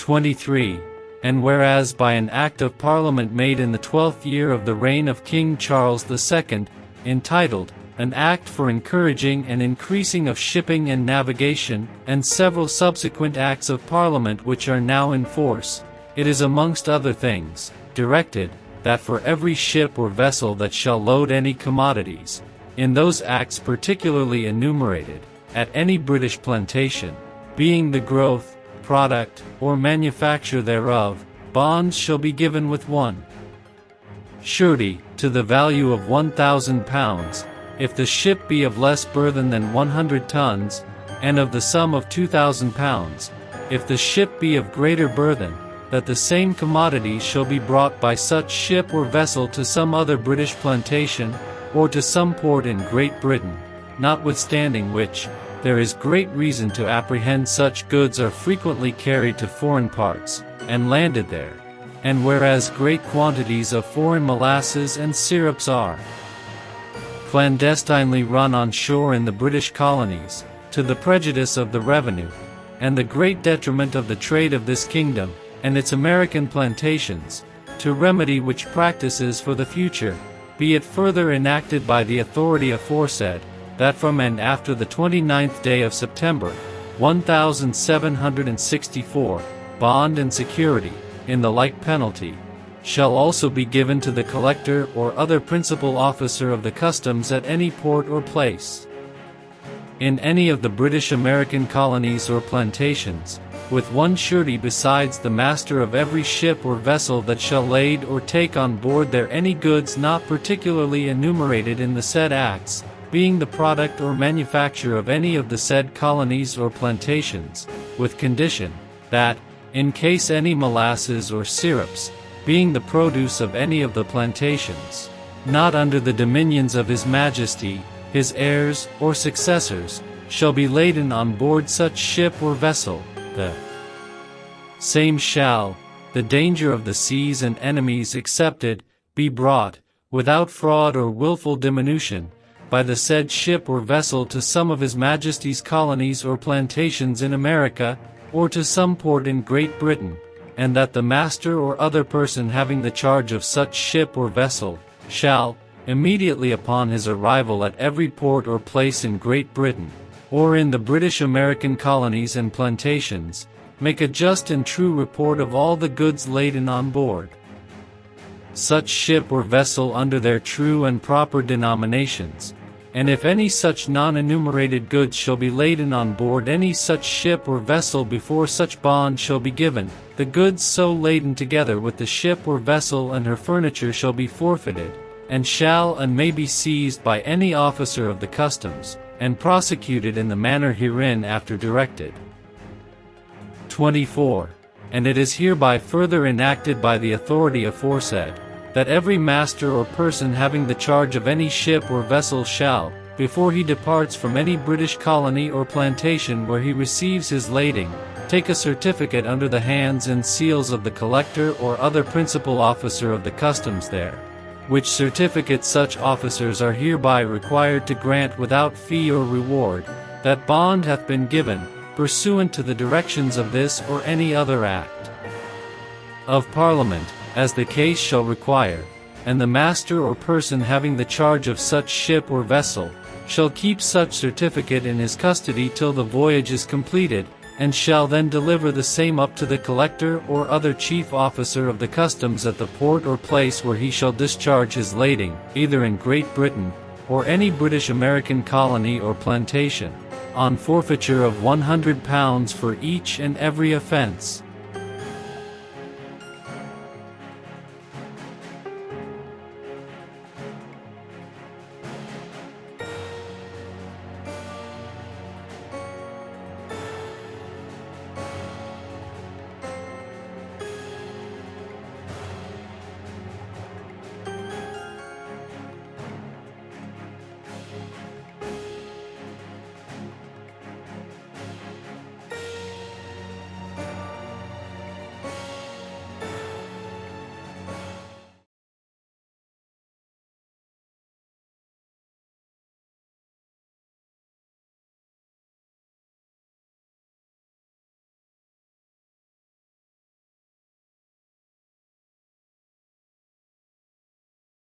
23. And whereas by an Act of Parliament made in the 12th year of the reign of King Charles II, entitled, An Act for Encouraging and Increasing of Shipping and Navigation, and several subsequent Acts of Parliament which are now in force, it is amongst other things, directed, that for every ship or vessel that shall load any commodities, in those Acts particularly enumerated, at any British plantation, being the growth, product, or manufacture thereof, bonds shall be given with 1 surety, to the value of £1,000, if the ship be of less burthen than 100 tons, and of the sum of £2,000, if the ship be of greater burthen, that the same commodities shall be brought by such ship or vessel to some other British plantation, or to some port in Great Britain, notwithstanding which, there is great reason to apprehend such goods are frequently carried to foreign parts, and landed there, and whereas great quantities of foreign molasses and syrups are clandestinely run on shore in the British colonies, to the prejudice of the revenue, and the great detriment of the trade of this kingdom, and its American plantations, to remedy which practices for the future, be it further enacted by the authority aforesaid, that from and after the 29th day of September, 1764, bond and security, in the like penalty, shall also be given to the collector or other principal officer of the customs at any port or place in any of the British American colonies or plantations, with 1 surety besides the master of every ship or vessel that shall lade or take on board there any goods not particularly enumerated in the said Acts, being the product or manufacture of any of the said colonies or plantations, with condition, that, in case any molasses or syrups, being the produce of any of the plantations, not under the dominions of His Majesty, his heirs, or successors, shall be laden on board such ship or vessel, the same shall, the danger of the seas and enemies excepted, be brought, without fraud or wilful diminution, by the said ship or vessel to some of His Majesty's colonies or plantations in America, or to some port in Great Britain, and that the master or other person having the charge of such ship or vessel, shall, immediately upon his arrival at every port or place in Great Britain, or in the British American colonies and plantations, make a just and true report of all the goods laden on board such ship or vessel under their true and proper denominations, and if any such non-enumerated goods shall be laden on board any such ship or vessel before such bond shall be given, the goods so laden together with the ship or vessel and her furniture shall be forfeited, and shall and may be seized by any officer of the customs, and prosecuted in the manner herein after directed. 24. And it is hereby further enacted by the authority aforesaid, that every master or person having the charge of any ship or vessel shall, before he departs from any British colony or plantation where he receives his lading, take a certificate under the hands and seals of the collector or other principal officer of the customs there, which certificate such officers are hereby required to grant without fee or reward, that bond hath been given, pursuant to the directions of this or any other Act of Parliament, as the case shall require, and the master or person having the charge of such ship or vessel, shall keep such certificate in his custody till the voyage is completed, and shall then deliver the same up to the collector or other chief officer of the customs at the port or place where he shall discharge his lading, either in Great Britain, or any British American colony or plantation, on forfeiture of £100 for each and every offence.